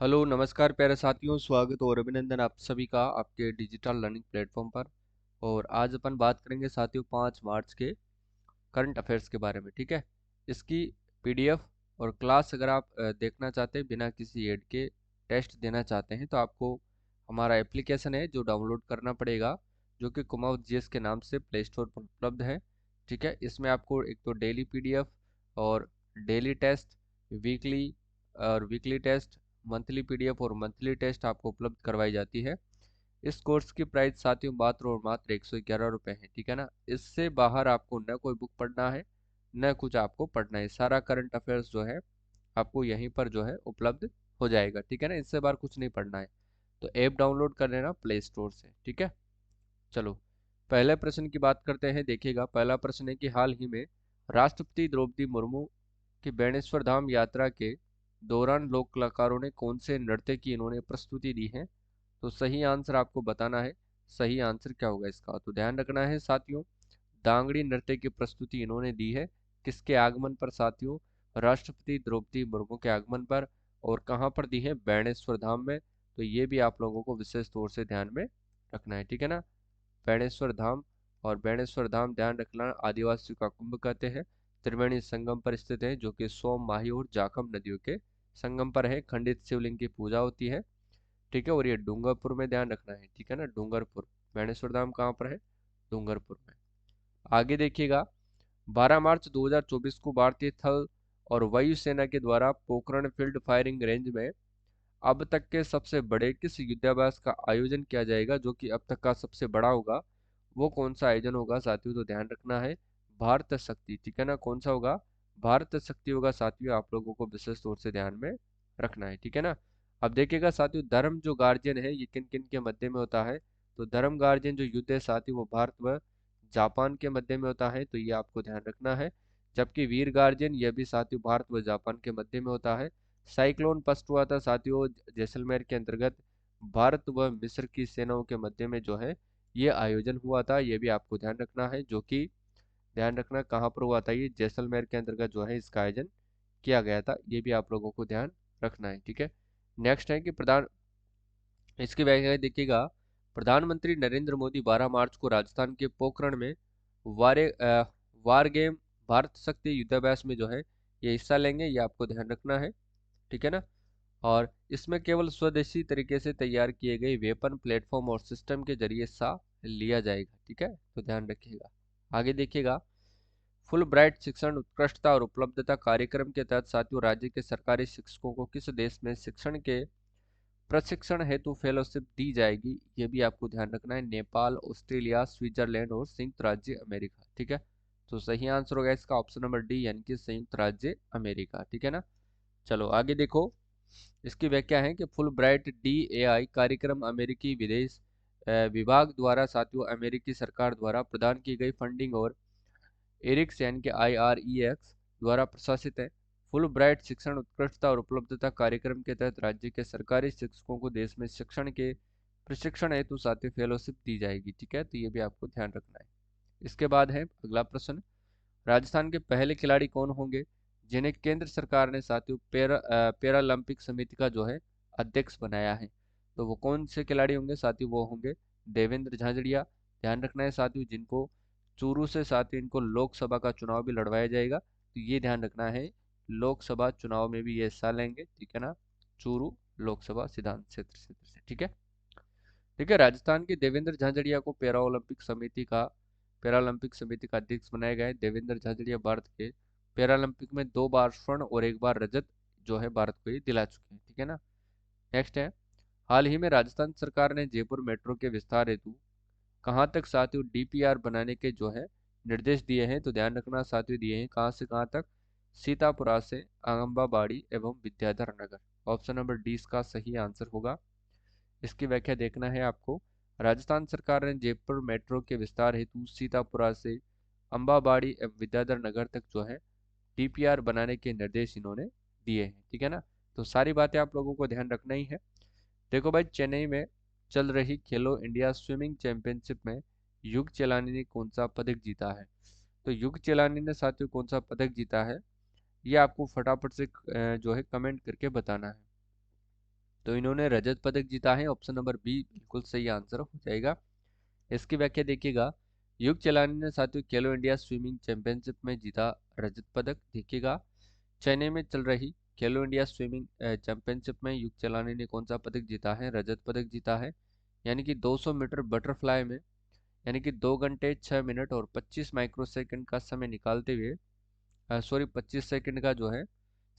Hello नमस्कार प्यारे साथियों, स्वागत और अभिनंदन आप सभी का आपके डिजिटल लर्निंग प्लेटफॉर्म पर। और आज अपन बात करेंगे साथियों 5 मार्च के करंट अफेयर्स के बारे में। ठीक है, इसकी पीडीएफ और क्लास अगर आप देखना चाहते हैं बिना किसी ऐड के, टेस्ट देना चाहते हैं तो आपको हमारा एप्लीकेशन है जो डाउनलोड करना पड़ेगा, जो कि कुमाऊं जीएस के नाम से प्ले स्टोर पर उपलब्ध है। ठीक है, इसमें आपको एक तो डेली पीडीएफ और डेली टेस्ट, वीकली और वीकली टेस्ट, मंथली पीडीएफ और मंथली टेस्ट आपको उपलब्ध करवाई जाती है। इस कोर्स की प्राइस साथियों मात्र और मात्र 111 रुपये है। ठीक है ना, इससे बाहर आपको न कोई बुक पढ़ना है न कुछ आपको पढ़ना है, सारा करंट अफेयर्स जो है आपको यहीं पर जो है उपलब्ध हो जाएगा। ठीक है ना, इससे बाहर कुछ नहीं पढ़ना है। तो ऐप डाउनलोड कर लेना प्ले स्टोर से। ठीक है, चलो पहले प्रश्न की बात करते हैं। देखिएगा, पहला प्रश्न है कि हाल ही में राष्ट्रपति द्रौपदी मुर्मू की बेणेश्वर धाम यात्रा के दौरान लोक कलाकारों ने कौन से नृत्य की इन्होंने प्रस्तुति दी है। तो सही आंसर आपको बताना है। सही आंसर क्या होगा इसका, तो ध्यान रखना है साथियों, दांगड़ी नृत्य की प्रस्तुति इन्होंने दी है। किसके आगमन पर साथियों, राष्ट्रपति द्रौपदी मुर्मू के आगमन पर। और कहाँ पर दी है, बेणेश्वर धाम में। तो ये भी आप लोगों को विशेष तौर से ध्यान में रखना है। ठीक है ना, बेणेश्वर धाम। और बेणेश्वर धाम ध्यान रखना आदिवासियों का कुंभ कहते हैं, त्रिवेणी संगम पर स्थित है, जो कि सोम, माही और जाखम नदियों के संगम पर है। खंडित शिवलिंग की पूजा होती है। ठीक है, और ये डूंगरपुर में ध्यान रखना है। ठीक है ना, डूंगरपुर। बेणेश्वर धाम कहाँ पर है, डूंगरपुर में। आगे देखिएगा, 12 मार्च 2024 को भारतीय थल और वायु सेना के द्वारा पोखरण फील्ड फायरिंग रेंज में अब तक के सबसे बड़े किस युद्धाभ्यास का आयोजन किया जाएगा, जो कि अब तक का सबसे बड़ा होगा। वो कौन सा आयोजन होगा साथियों, तो ध्यान रखना है भारत शक्ति। ठीक है ना, कौन सा होगा, भारत शक्ति होगा साथियों, आप लोगों को विशेष तौर से ध्यान में रखना है। ठीक है ना, अब देखिएगा साथियों, धर्म जो गार्जियन है ये किन किन के मध्य में होता है। तो धर्म गार्जियन जो युद्ध है साथियों वो भारत व जापान के मध्य में होता है, तो ये आपको ध्यान रखना है। जबकि वीर गार्जियन यह भी साथियों भारत व जापान के मध्य में होता है। साइक्लोन पस्ट हुआ था साथियों जैसलमेर के अंतर्गत, भारत व मिस्र की सेनाओं के मध्य में जो है ये आयोजन हुआ था, ये भी आपको ध्यान रखना है। जो कि ध्यान रखना कहाँ पर हुआ था, ये जैसलमेर के अंतर्गत जो है इसका आयोजन किया गया था, ये भी आप लोगों को ध्यान रखना है। ठीक है, नेक्स्ट है कि प्रधान, इसकी व्याख्या देखिएगा, प्रधानमंत्री नरेंद्र मोदी 12 मार्च को राजस्थान के पोखरण में वार गेम भारत शक्ति युद्धाभ्यास में जो है ये हिस्सा लेंगे, ये आपको ध्यान रखना है। ठीक है ना, और इसमें केवल स्वदेशी तरीके से तैयार किए गए वेपन प्लेटफॉर्म और सिस्टम के जरिए हिस्सा लिया जाएगा। ठीक है, तो ध्यान रखिएगा। आगे देखिएगा, फुल ब्राइट शिक्षण उत्कृष्टता और उपलब्धता कार्यक्रम के तहत साथियों राज्य के सरकारी शिक्षकों को किस देश में शिक्षण के प्रशिक्षण हेतु फेलोशिप दी जाएगी, ये भी आपको ध्यान रखना है। नेपाल, ऑस्ट्रेलिया, स्विट्जरलैंड और संयुक्त राज्य अमेरिका। ठीक है, तो सही आंसर होगा इसका ऑप्शन नंबर डी, यानी कि संयुक्त राज्य अमेरिका। ठीक है ना, चलो आगे देखो, इसकी व्याख्या है कि फुल ब्राइट DAI कार्यक्रम अमेरिकी विदेश विभाग द्वारा साथियों अमेरिकी सरकार द्वारा प्रदान की गई फंडिंग और एरिक्स यानी कि IREX द्वारा प्रशासित है। फुल ब्राइट शिक्षण उत्कृष्टता और उपलब्धता कार्यक्रम के तहत राज्य के सरकारी शिक्षकों को देश में शिक्षण के प्रशिक्षण हेतु साथियों फेलोशिप दी जाएगी। ठीक है, तो ये भी आपको ध्यान रखना है। इसके बाद है अगला प्रश्न, राजस्थान के पहले खिलाड़ी कौन होंगे जिन्हें केंद्र सरकार ने साथियों पैरालंपिक समिति का जो है अध्यक्ष बनाया है। तो वो कौन से खिलाड़ी होंगे साथियों, वो होंगे देवेंद्र झाझड़िया। ध्यान रखना है साथियों, जिनको चूरू से साथियों इनको लोकसभा का चुनाव भी लड़वाया जाएगा, तो ये ध्यान रखना है, लोकसभा चुनाव में भी ये हिस्सा लेंगे। ठीक है ना, चूरू लोकसभा सिद्धांत क्षेत्र से। ठीक है, ठीक है, राजस्थान के देवेंद्र झाझड़िया को पैरालंपिक समिति का अध्यक्ष बनाया गया है। देवेंद्र झाझड़िया भारत के पैरालंपिक में 2 बार स्वर्ण और 1 बार रजत जो है भारत को ये दिला चुके हैं। ठीक है ना, नेक्स्ट है, हाल ही में राजस्थान सरकार ने जयपुर मेट्रो के विस्तार हेतु कहाँ तक साथियों DPR बनाने के जो है निर्देश दिए हैं। तो ध्यान रखना साथियों, दिए हैं कहाँ से कहाँ तक, सीतापुरा से आंबाबाड़ी एवं Vidyadhar Nagar. Option number D इसका सही आंसर होगा। इसकी व्याख्या देखना है आपको, राजस्थान सरकार ने जयपुर मेट्रो के विस्तार हेतु सीतापुरा से अंबाबाड़ी एवं विद्याधर नगर तक जो है DPR बनाने के निर्देश इन्होंने दिए हैं। ठीक है ना, तो सारी बातें आप लोगों को ध्यान रखना ही है। देखो भाई, चेन्नई में चल रही खेलो इंडिया स्विमिंग चैंपियनशिप में युग चेलानी ने कौन सा पदक जीता है। तो युग चेलानी ने साथियों कौन सा पदक जीता है, ये आपको फटाफट से जो है कमेंट करके बताना है। तो इन्होंने रजत पदक जीता है, ऑप्शन नंबर बी बिल्कुल सही आंसर हो जाएगा। इसकी व्याख्या देखिएगा, युग चलानी ने साथियों खेलो इंडिया स्विमिंग चैंपियनशिप में जीता रजत पदक। देखिएगा, चेन्नई में चल रही खेलो इंडिया स्विमिंग चैंपियनशिप में युग चलानी ने कौन सा पदक जीता है? रजत पदक जीता है। यानी कि 200 मीटर बटरफ्लाई में, यानी कि 2 घंटे 6 मिनट और 25 माइक्रो सेकंड का समय निकालते हुए, सॉरी 25 सेकंड का जो है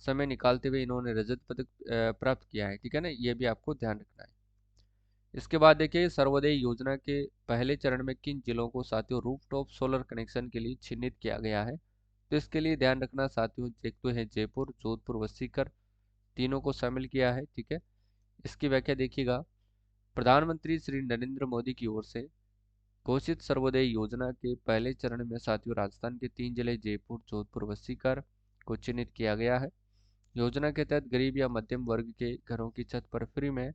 समय निकालते हुए इन्होंने रजत पदक प्राप्त किया है। ठीक है ना, ये भी आपको ध्यान रखना है। इसके बाद देखिए, सर्वोदय योजना के पहले चरण में किन जिलों को साथियों रूफटॉप सोलर कनेक्शन के लिए चिन्हित किया गया है? तो इसके लिए ध्यान रखना साथियों, एक तो है जयपुर, जोधपुर व सीकर, तीनों को शामिल किया है। ठीक है, इसकी व्याख्या देखिएगा, प्रधानमंत्री श्री नरेंद्र मोदी की ओर से घोषित सर्वोदय योजना के पहले चरण में साथियों राजस्थान के 3 जिले जयपुर, जोधपुर व सीकर को चिन्हित किया गया है। योजना के तहत गरीब या मध्यम वर्ग के घरों की छत पर फ्री में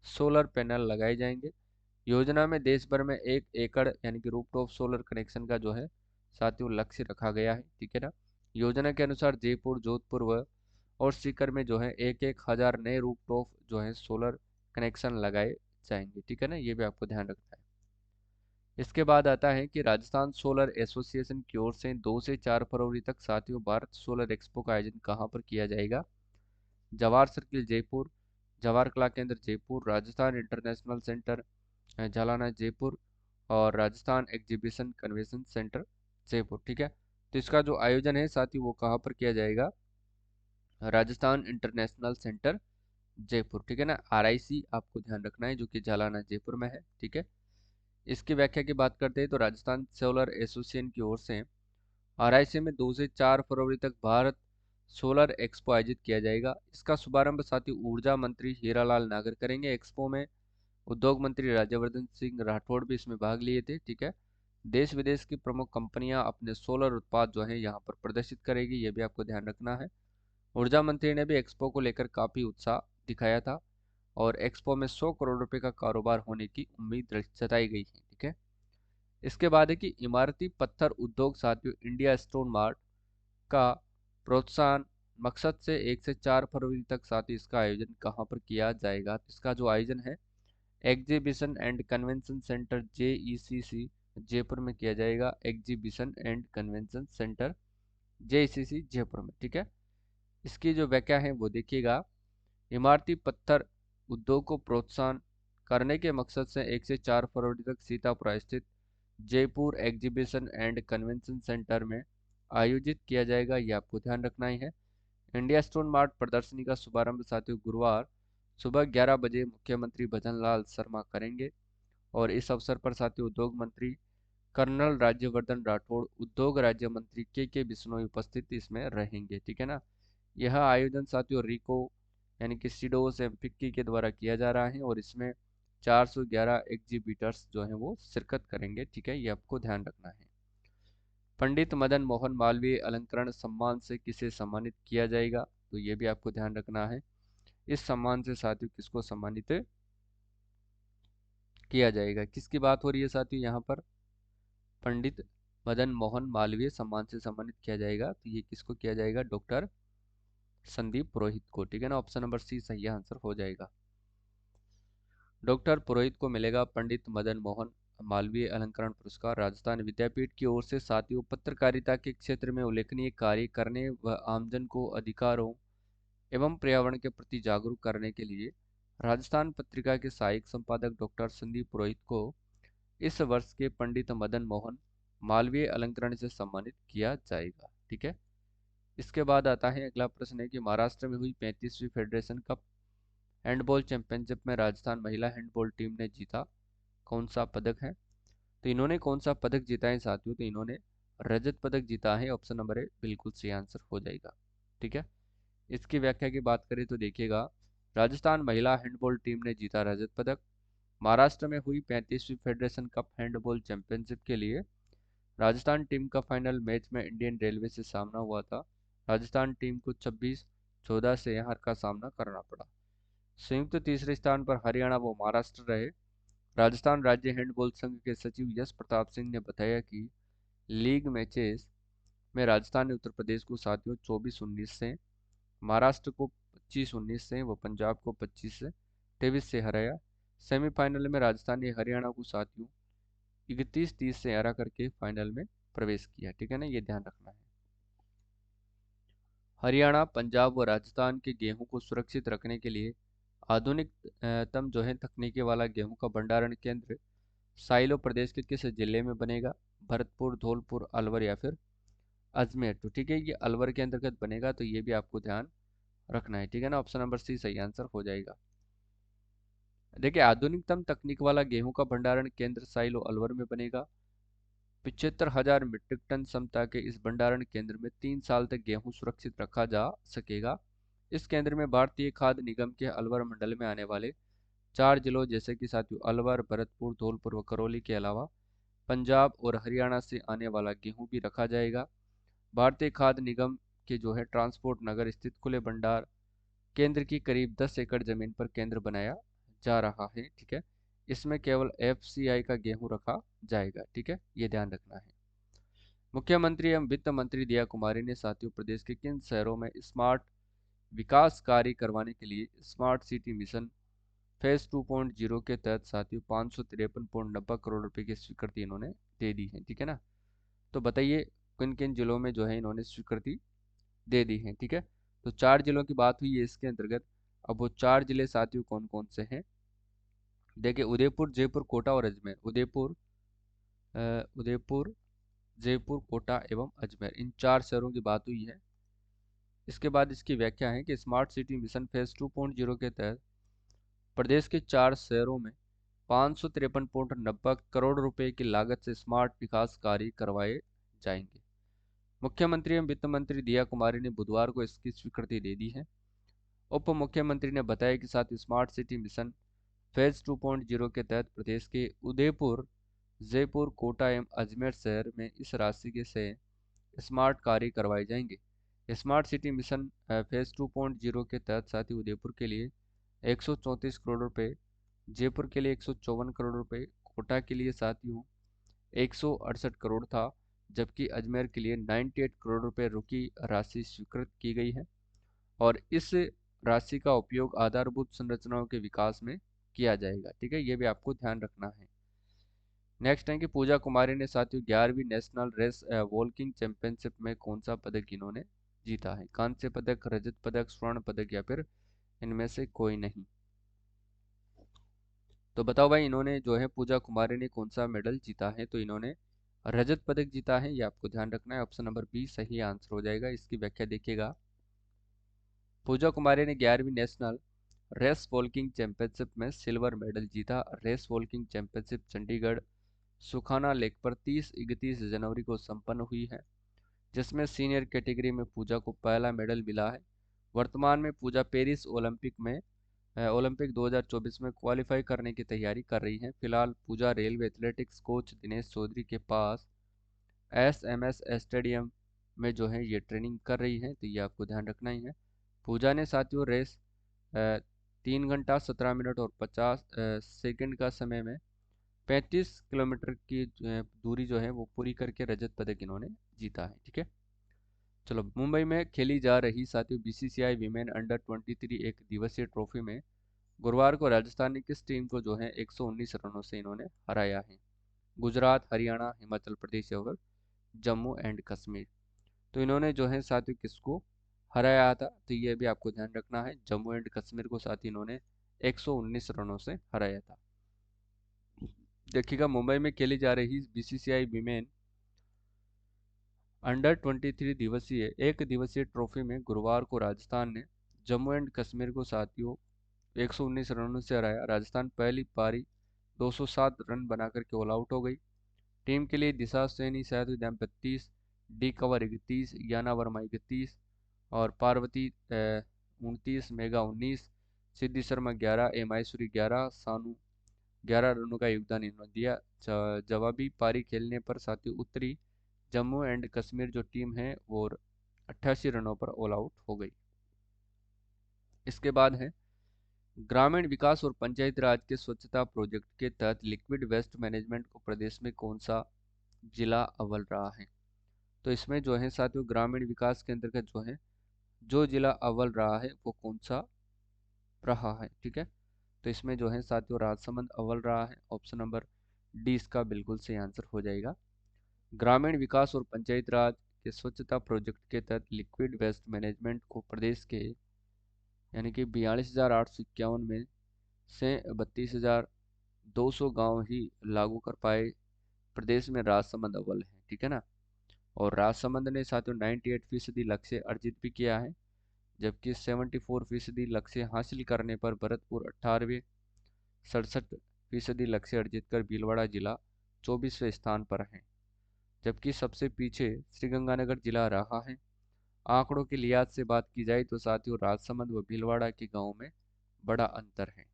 सोलर पैनल लगाए जाएंगे। योजना में देश भर में 1 एकड़ यानी कि रूफटॉप सोलर कनेक्शन का जो है साथियों लक्ष्य रखा गया है। ठीक है ना, योजना के अनुसार जयपुर, जोधपुर व और सीकर में जो है 1,000 नए रूफटॉप जो है सोलर कनेक्शन लगाए जाएंगे। ठीक है ना, ये भी आपको ध्यान रखना है। इसके बाद आता है कि राजस्थान सोलर एसोसिएशन की ओर से 2 से 4 फरवरी तक साथियों भारत सोलर एक्सपो का आयोजन कहाँ पर किया जाएगा? जवाहर सर्किल जयपुर, जवाहर कला केंद्र जयपुर, राजस्थान इंटरनेशनल सेंटर जालाना जयपुर और Rajasthan exhibition convention centre Jaipur. ठीक है, तो इसका जो आयोजन है साथियों वो कहाँ पर किया जाएगा? Rajasthan international centre Jaipur. ठीक है ना, आरआईसी आपको ध्यान रखना है, जो कि जालाना जयपुर में है। ठीक है, इसकी व्याख्या की बात करते हैं तो राजस्थान सोलर एसोसिएशन की ओर से आरआईसी में 2 से 4 फरवरी तक भारत सोलर एक्सपो आयोजित किया जाएगा। इसका शुभारंभ साथी ऊर्जा मंत्री हीरालाल नागर करेंगे। एक्सपो में उद्योग मंत्री राज्यवर्धन सिंह राठौड़ भी इसमें भाग लिए थे। ठीक है, देश विदेश की प्रमुख कंपनियां अपने सोलर उत्पाद जो है यहाँ पर प्रदर्शित करेगी, ये भी आपको ध्यान रखना है। ऊर्जा मंत्री ने भी एक्सपो को लेकर काफी उत्साह दिखाया था और एक्सपो में 100 करोड़ रुपए का कारोबार होने की उम्मीद जताई गई है। ठीक है, इसके बाद है कि इमारती पत्थर उद्योग साथियों इंडिया स्टोन मार्ट का प्रोत्साहन मकसद से 1 से 4 फरवरी तक साथ ही इसका आयोजन कहाँ पर किया जाएगा? तो इसका जो आयोजन है exhibition and convention centre JECC Jaipur में किया जाएगा। Exhibition and convention centre JECC Jaipur में। ठीक है, इसकी जो व्याख्या है वो देखिएगा, इमारती पत्थर उद्योग को प्रोत्साहन करने के मकसद से 1 से 4 फरवरी तक सीतापुर स्थित Jaipur exhibition and convention centre में आयोजित किया जाएगा, ये आपको ध्यान रखना ही है। इंडिया स्टोन मार्ट प्रदर्शनी का शुभारंभ साथियों गुरुवार सुबह 11 बजे मुख्यमंत्री भजन लाल शर्मा करेंगे और इस अवसर पर साथियों उद्योग मंत्री कर्नल राज्यवर्धन राठौड़, उद्योग राज्य मंत्री के बिश्नोई उपस्थित इसमें रहेंगे। ठीक है ना, यह आयोजन साथियों रिको यानी कि सिडोस एवं फिक्की के द्वारा किया जा रहा है और इसमें 411 एग्जीबिटर्स जो हैं वो शिरकत करेंगे। ठीक है, ये आपको ध्यान रखना है। पंडित मदन मोहन मालवीय अलंकरण सम्मान से किसे सम्मानित किया जाएगा? तो ये भी आपको ध्यान रखना है। इस सम्मान से साथियों किसको सम्मानित किया जाएगा? किसकी बात हो रही है साथियों यहाँ पर? पंडित मदन मोहन मालवीय सम्मान से सम्मानित किया जाएगा, तो ये किसको किया जाएगा? डॉक्टर संदीप पुरोहित को। ठीक है ना, ऑप्शन नंबर सी सही आंसर हो जाएगा। डॉक्टर पुरोहित को मिलेगा पंडित मदन मोहन मालवीय अलंकरण पुरस्कार राजस्थान विद्यापीठ की ओर से। साथियों पत्रकारिता के क्षेत्र में उल्लेखनीय कार्य करने व आमजन को अधिकारों एवं पर्यावरण के प्रति जागरूक करने के लिए राजस्थान पत्रिका के सहायक संपादक डॉक्टर संदीप पुरोहित को इस वर्ष के पंडित मदन मोहन मालवीय अलंकरण से सम्मानित किया जाएगा। ठीक है, इसके बाद आता है अगला प्रश्न है कि महाराष्ट्र में हुई 35वीं फेडरेशन कप हैंडबॉल चैंपियनशिप में राजस्थान महिला हैंडबॉल टीम ने जीता कौन सा पदक है? तो इन्होंने कौन सा पदक जीता है साथियों? तो इन्होंने रजत पदक जीता है, ऑप्शन नंबर ए बिल्कुल सही आंसर हो जाएगा। ठीक है, इसकी व्याख्या की बात करें तो देखिएगा, राजस्थान महिला हैंडबॉल टीम ने जीता रजत पदक। महाराष्ट्र में हुई 35वीं फेडरेशन कप हैंडबॉल चैंपियनशिप के लिए राजस्थान टीम का फाइनल मैच में इंडियन रेलवे से सामना हुआ था। राजस्थान टीम को 26-14 से हार का सामना करना पड़ा। संयुक्त तीसरे स्थान पर हरियाणा व महाराष्ट्र रहे। राजस्थान राज्य हैंडबॉल संघ के सचिव यश प्रताप सिंह ने बताया कि लीग मैचेस में राजस्थान ने उत्तर प्रदेश को साथियों 24-19 से, महाराष्ट्र को 25-19 से, वो पंजाब को 25-23 से हराया। सेमीफाइनल में राजस्थान ने हरियाणा को साथियों 31-30 से हरा करके फाइनल में प्रवेश किया। ठीक है ना, ये ध्यान रखना है। हरियाणा, पंजाब व राजस्थान के गेहूं को सुरक्षित रखने के लिए आधुनिक तम जो है तकनीकी वाला गेहूं का भंडारण केंद्र साइलो प्रदेश के किस जिले में बनेगा? भरतपुर, धौलपुर, अलवर या फिर अजमेर। तो ठीक है, ये अलवर के अंतर्गत बनेगा, तो ये भी आपको ध्यान रखना है। ठीक है ना, ऑप्शन नंबर सी सही आंसर हो जाएगा। देखिए, आधुनिकतम तकनीक वाला गेहूं का भंडारण केंद्र साइलो अलवर में बनेगा। 75,000 मीट्रिक टन क्षमता के इस भंडारण केंद्र में 3 साल तक गेहूं सुरक्षित रखा जा सकेगा। इस केंद्र में भारतीय खाद्य निगम के अलवर मंडल में आने वाले 4 जिलों जैसे कि साथियों अलवर, भरतपुर, धौलपुर व करौली के अलावा पंजाब और हरियाणा से आने वाला गेहूं भी रखा जाएगा। भारतीय खाद्य निगम के जो है ट्रांसपोर्ट नगर स्थित खुले भंडार केंद्र की करीब 10 एकड़ जमीन पर केंद्र बनाया जा रहा है। ठीक है, इसमें केवल FCI का गेहूं रखा जाएगा। ठीक है, ये ध्यान रखना है। मुख्यमंत्री एवं वित्त मंत्री दिया कुमारी ने साथियों प्रदेश के किन शहरों में स्मार्ट विकास कार्य करवाने के लिए स्मार्ट सिटी मिशन फेज 2.0 के तहत साथियों 553.90 करोड़ रुपए की स्वीकृति इन्होंने दे दी है। ठीक है ना, तो बताइए किन किन जिलों में जो है इन्होंने स्वीकृति दे दी है। ठीक है, तो 4 जिलों की बात हुई है इसके अंतर्गत। अब वो 4 जिले साथियों कौन कौन से हैं? देखिए, उदयपुर, जयपुर, कोटा और अजमेर। उदयपुर, जयपुर, कोटा एवं अजमेर, इन 4 शहरों की बात हुई है। इसके बाद इसकी व्याख्या है कि स्मार्ट सिटी मिशन फेज 2.0 के तहत प्रदेश के 4 शहरों में 553.90 करोड़ रुपए की लागत से स्मार्ट विकास कार्य करवाए जाएंगे। मुख्यमंत्री एवं वित्त मंत्री दिया कुमारी ने बुधवार को इसकी स्वीकृति दे दी है। उप मुख्यमंत्री ने बताया कि साथ ही स्मार्ट सिटी मिशन फेज 2.0 के तहत प्रदेश के उदयपुर, जयपुर, कोटा एवं अजमेर शहर में इस राशि के से स्मार्ट कार्य करवाए जाएंगे। स्मार्ट सिटी मिशन फेज 2.0 के तहत साथ ही उदयपुर के लिए 134 करोड़ रुपए, जयपुर के लिए 154 करोड़ रुपए, कोटा के लिए साथियों 168 करोड़ था, जबकि अजमेर के लिए 98 करोड़ रुपए रुकी राशि स्वीकृत की गई है। और इस राशि का उपयोग आधारभूत संरचनाओं के विकास में किया जाएगा। ठीक है, ये भी आपको ध्यान रखना है। नेक्स्ट है कि पूजा कुमारी ने साथियों 11वीं नेशनल रेस वॉकिंग चैंपियनशिप में कौन सा पदक इन्होंने जीता है? कांस्य पदक, रजत पदक, स्वर्ण पदक या फिर इनमें से कोई नहीं। तो बताओ भाई, इन्होंने जो है पूजा कुमारी ने कौन सा मेडल जीता है? तो इन्होंने रजत पदक जीता है, ये आपको ध्यान रखना है। ऑप्शन नंबर बी सही आंसर हो जाएगा। इसकी व्याख्या देखिएगा। पूजा कुमारी ने 11वीं नेशनल रेस वॉकिंग चैंपियनशिप में सिल्वर मेडल जीता। रेस वॉकिंग चैंपियनशिप चंडीगढ़ सुखाना लेक पर 30-31 जनवरी को संपन्न हुई है, जिसमें सीनियर कैटेगरी में पूजा को पहला मेडल मिला है। वर्तमान में पूजा पेरिस ओलंपिक 2024 में क्वालिफाई करने की तैयारी कर रही हैं। फिलहाल Puja railway athletics coach Dinesh Chaudhary के पास SMS स्टेडियम में जो है ये ट्रेनिंग कर रही है, तो ये आपको ध्यान रखना ही है। पूजा ने साथियों रेस 3 घंटा 17 मिनट और 50 सेकंड का समय में 35 किलोमीटर की दूरी जो है वो पूरी करके रजत पदक इन्होंने जीता है। ठीक है, चलो, मुंबई में खेली जा रही साथियों BCCI विमेन अंडर 23 एक दिवसीय ट्रॉफी में गुरुवार को राजस्थान ने किस टीम को जो है 119 रनों से इन्होंने हराया है? गुजरात, हरियाणा, हिमाचल प्रदेश और जम्मू एंड कश्मीर। तो इन्होंने जो है साथियों किसको हराया था? तो ये भी आपको ध्यान रखना है, जम्मू एंड कश्मीर को साथ इन्होंने 119 रनों से हराया था। देखिएगा, मुंबई में खेली जा रही BCCI विमेन अंडर 23 एक दिवसीय ट्रॉफी में गुरुवार को राजस्थान ने जम्मू एंड कश्मीर को साथियों 119 रनों से हराया। राजस्थान पहली पारी 207 रन बनाकर के ऑल आउट हो गई। टीम के लिए दिशा सैनी शायद 32, डी कवर 31, याना वर्मा 31 और पार्वती 29, मेगा 19, सिद्धि शर्मा 11, माहेश्वरी 11, सानू 11 रनों का योगदान इन्होंने दिया। जवाबी पारी खेलने पर साथियों उत्तरी जम्मू एंड कश्मीर जो टीम है वो 88 रनों पर ऑल आउट हो गई। इसके बाद है ग्रामीण विकास और पंचायती राज के स्वच्छता प्रोजेक्ट के तहत लिक्विड वेस्ट मैनेजमेंट को प्रदेश में कौन सा जिला अव्वल रहा है? तो इसमें जो है साथियों ग्रामीण विकास के अंतर्गत जो है जो जिला अव्वल रहा है वो कौन सा रहा है, ठीक है। तो इसमें जो है साथियों राजसमंद अव्वल रहा है, ऑप्शन नंबर डी इसका बिल्कुल सही आंसर हो जाएगा। ग्रामीण विकास और पंचायत राज के स्वच्छता प्रोजेक्ट के तहत लिक्विड वेस्ट मैनेजमेंट को प्रदेश के यानी कि 42,851 में से 32,200 गांव ही लागू कर पाए। प्रदेश में राजसमंद अव्वल है, ठीक है ना। और राजसमंद ने साथियों 98% लक्ष्य अर्जित भी किया है, जबकि 74% लक्ष्य हासिल करने पर भरतपुर 18वें, 67% लक्ष्य अर्जित कर भीलवाड़ा जिला 24वें स्थान पर है, जबकि सबसे पीछे श्रीगंगानगर जिला रहा है। आंकड़ों के लिहाज से बात की जाए तो साथियों राजसमंद व भीलवाड़ा के गांव में बड़ा अंतर है।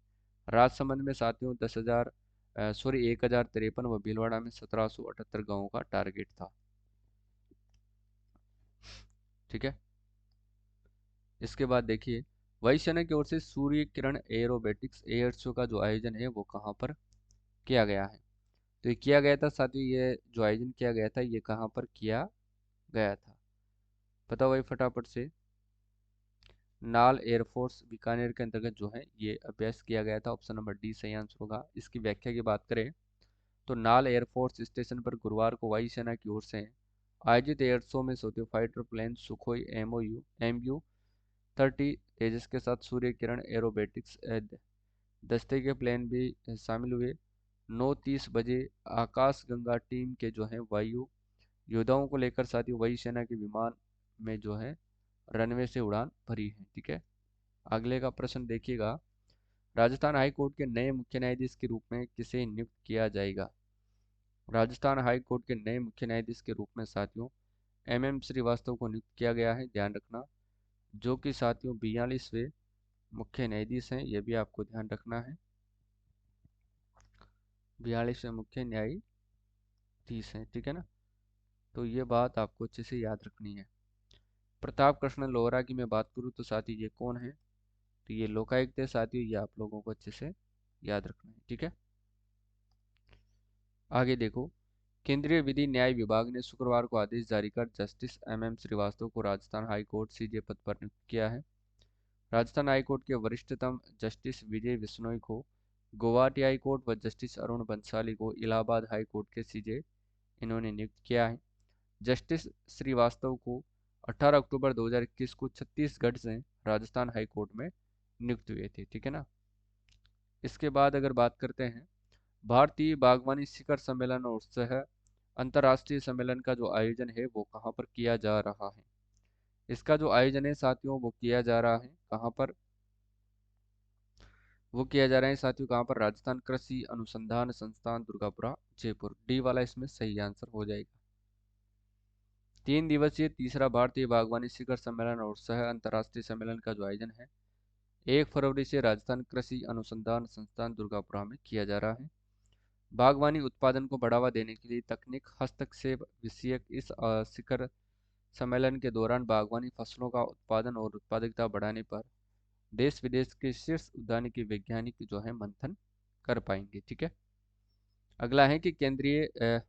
राजसमंद में साथियों 1,053 व भीलवाड़ा में 1,778 गांवों का टारगेट था, ठीक है। इसके बाद देखिए, वायुसेना की ओर से Surya Kiran aerobatics air show का जो आयोजन है वो कहाँ पर किया गया है। तो ये किया गया था साथियों, ये जो आयोजन किया गया था ये कहाँ पर किया गया था, पता भाई फटाफट से। नाल एयरफोर्स बीकानेर के अंतर्गत जो है ये अभ्यास किया गया था, ऑप्शन नंबर डी सही आंसर होगा। इसकी व्याख्या की बात करें तो नाल एयरफोर्स स्टेशन पर गुरुवार को वायुसेना की ओर से आयोजित एयर शो में साथियों फाइटर प्लेन सुखोई MU-30 तेजस के साथ सूर्य किरण एरोबेटिक्स दस्ते के प्लेन भी शामिल हुए। 9:30 बजे आकाश गंगा टीम के जो है वायु योद्धाओं को लेकर साथियों वायुसेना के विमान में जो है रनवे से उड़ान भरी है, ठीक है। अगले का प्रश्न देखिएगा, राजस्थान हाई कोर्ट के नए मुख्य न्यायाधीश के रूप में किसे नियुक्त किया जाएगा। राजस्थान हाई कोर्ट के नए मुख्य न्यायाधीश के रूप में साथियों MM श्रीवास्तव को नियुक्त किया गया है, ध्यान रखना, जो कि साथियों 42वें मुख्य न्यायाधीश हैं, ये भी आपको ध्यान रखना है। 42वें मुख्य न्यायाधीश हैं, ठीक है ना। तो ये बात आपको अच्छे से याद रखनी है। प्रताप कृष्ण लोहरा की मैं बात करूँ तो साथियों ये कौन है, तो ये लोकायुक्त है साथियों, ये आप लोगों को अच्छे से याद रखना है, ठीक है। आगे देखो, केंद्रीय विधि न्याय विभाग ने शुक्रवार को आदेश जारी कर जस्टिस MM श्रीवास्तव को राजस्थान हाई कोर्ट CJ पद पर नियुक्त किया है। राजस्थान हाई कोर्ट के वरिष्ठतम जस्टिस विजय बिश्नोई को गुवाहाटी हाई कोर्ट व जस्टिस अरुण बंसाली को इलाहाबाद हाई कोर्ट के CJ इन्होंने नियुक्त किया है। जस्टिस श्रीवास्तव को 18 अक्टूबर 2021 को छत्तीसगढ़ से राजस्थान हाई कोर्ट में नियुक्त हुए थे, ठीक है ना। इसके बाद अगर बात करते हैं, भारतीय बागवानी शिखर सम्मेलन और सह अंतर्राष्ट्रीय सम्मेलन का जो आयोजन है वो कहाँ पर किया जा रहा है। इसका जो आयोजन है साथियों वो किया जा रहा है कहाँ पर, वो किया जा रहा है साथियों कहाँ पर, राजस्थान कृषि अनुसंधान संस्थान दुर्गापुरा जयपुर, डी वाला इसमें सही आंसर हो जाएगा। 3 दिवसीय तीसरा भारतीय बागवानी शिखर सम्मेलन और सह अंतर्राष्ट्रीय सम्मेलन का जो आयोजन है 1 फरवरी से राजस्थान कृषि अनुसंधान संस्थान दुर्गापुरा में किया जा रहा है। बागवानी उत्पादन को बढ़ावा देने के लिए तकनीक हस्तक्षेप विषयक इस शिखर सम्मेलन के दौरान बागवानी फसलों का उत्पादन और उत्पादकता बढ़ाने पर देश विदेश के शीर्ष उद्यानिकी वैज्ञानिक जो है मंथन कर पाएंगे, ठीक है। अगला है कि केंद्रीय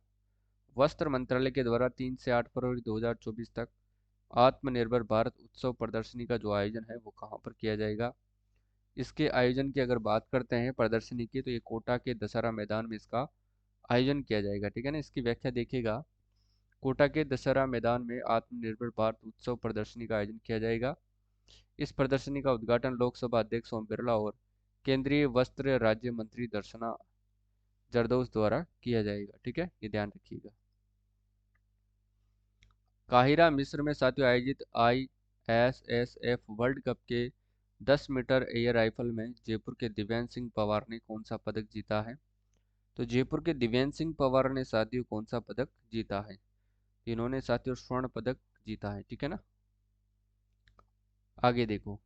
वस्त्र मंत्रालय के द्वारा 3 से 8 फरवरी 2024 तक आत्मनिर्भर भारत उत्सव प्रदर्शनी का जो आयोजन है वो कहाँ पर किया जाएगा। इसके आयोजन की अगर बात करते हैं प्रदर्शनी की, तो ये कोटा के दशहरा मैदान में इसका आयोजन किया जाएगा, ठीक है ना। इसकी व्याख्या देखिएगा, कोटा के दशहरा मैदान में आत्मनिर्भर भारत उत्सव प्रदर्शनी का आयोजन किया जाएगा। इस प्रदर्शनी का उद्घाटन लोकसभा अध्यक्ष ओम बिरला और केंद्रीय वस्त्र राज्य मंत्री दर्शना जरदोश द्वारा किया जाएगा, ठीक है, ये ध्यान रखिएगा। काहिरा मिस्र में साथियों आयोजित ISSF वर्ल्ड कप के 10 मीटर एयर राइफल में जयपुर के दिव्यांश सिंह पवार ने कौन सा पदक जीता है। तो जयपुर के दिव्यांश सिंह पवार ने साथियों कौन सा पदक जीता है, इन्होंने साथियों स्वर्ण पदक जीता है, ठीक है ना। आगे देखो,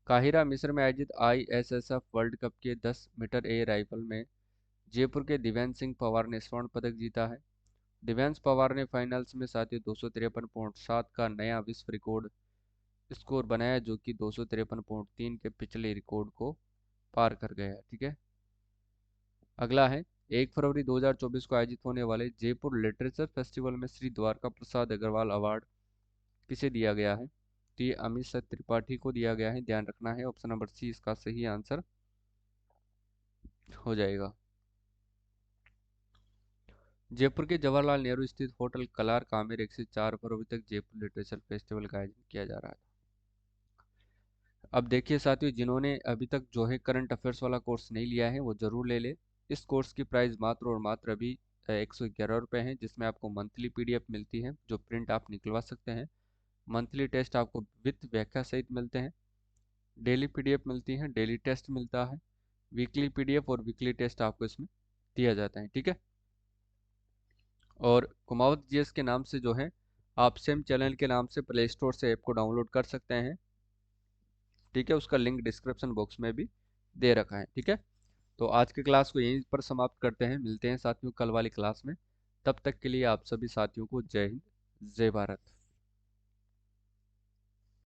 काहिरा मिस्र में आयोजित ISSF वर्ल्ड कप के 10 मीटर एयर राइफल में जयपुर के दिव्यांश सिंह पवार ने स्वर्ण पदक जीता है। दिव्यांश पवार ने फाइनल्स में साथियों 253.7 का नया विश्व रिकॉर्ड स्कोर बनाया, जो कि 253.3 के पिछले रिकॉर्ड को पार कर गया, ठीक है। अगला है, 1 फरवरी 2024 को आयोजित होने वाले जयपुर लिटरेचर फेस्टिवल में श्री द्वारका प्रसाद अग्रवाल अवार्ड किसे दिया गया है। तो ये अमित त्रिपाठी को दिया गया है, ध्यान रखना है। ऑप्शन नंबर सी इसका सही आंसर हो जाएगा। जयपुर के जवाहरलाल नेहरू स्थित होटल कलार कामेर 1 से 4 फरवरी तक जयपुर लिटरेचर फेस्टिवल का आयोजन किया जा रहा है। अब देखिए साथियों, जिन्होंने अभी तक जो है करंट अफेयर्स वाला कोर्स नहीं लिया है वो ज़रूर ले ले। इस कोर्स की प्राइस मात्र और मात्र अभी 111 रुपये है, जिसमें आपको मंथली पीडीएफ मिलती है जो प्रिंट आप निकलवा सकते हैं। मंथली टेस्ट आपको विथ व्याख्या सहित मिलते हैं। डेली पीडीएफ मिलती है, डेली टेस्ट मिलता है। वीकली पीडीएफ और वीकली टेस्ट आपको इसमें दिया जाता है, ठीक है। और कुमावत जीएस के नाम से जो है आप सेम चैनल के नाम से प्ले स्टोर से ऐप को डाउनलोड कर सकते हैं, ठीक है। उसका लिंक डिस्क्रिप्शन बॉक्स में भी दे रखा है, ठीक है। तो आज की क्लास को यहीं पर समाप्त करते हैं, मिलते हैं साथियों कल वाली क्लास में। तब तक के लिए आप सभी साथियों को जय हिंद, जय भारत।